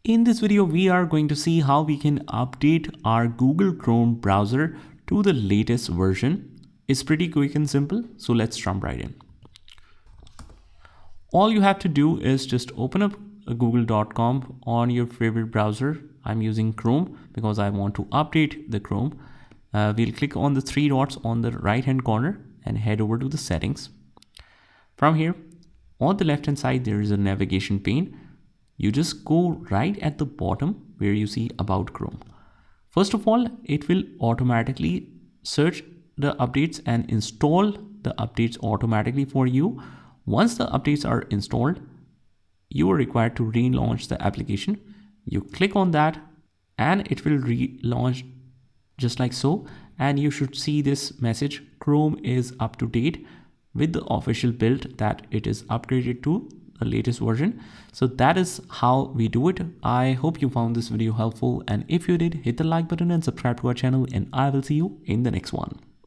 In this video, we are going to see how we can update our Google Chrome browser to the latest version. It's pretty quick and simple, so let's jump right in. All you have to do is just open up google.com on your favorite browser. I'm using Chrome because I want to update the Chrome. We'll click on the three dots on the right hand corner and head over to the settings. From here, on the left hand side, there is a navigation pane. You just go right at the bottom where you see About Chrome. First of all, it will automatically search the updates and install the updates automatically for you. Once the updates are installed, you are required to relaunch the application. You click on that and it will relaunch just like so. And you should see this message, Chrome is up to date with the official build that it is upgraded to the latest version. So that is how we do it. I hope you found this video helpful, and if you did, hit the like button and subscribe to our channel, and I will see you in the next one.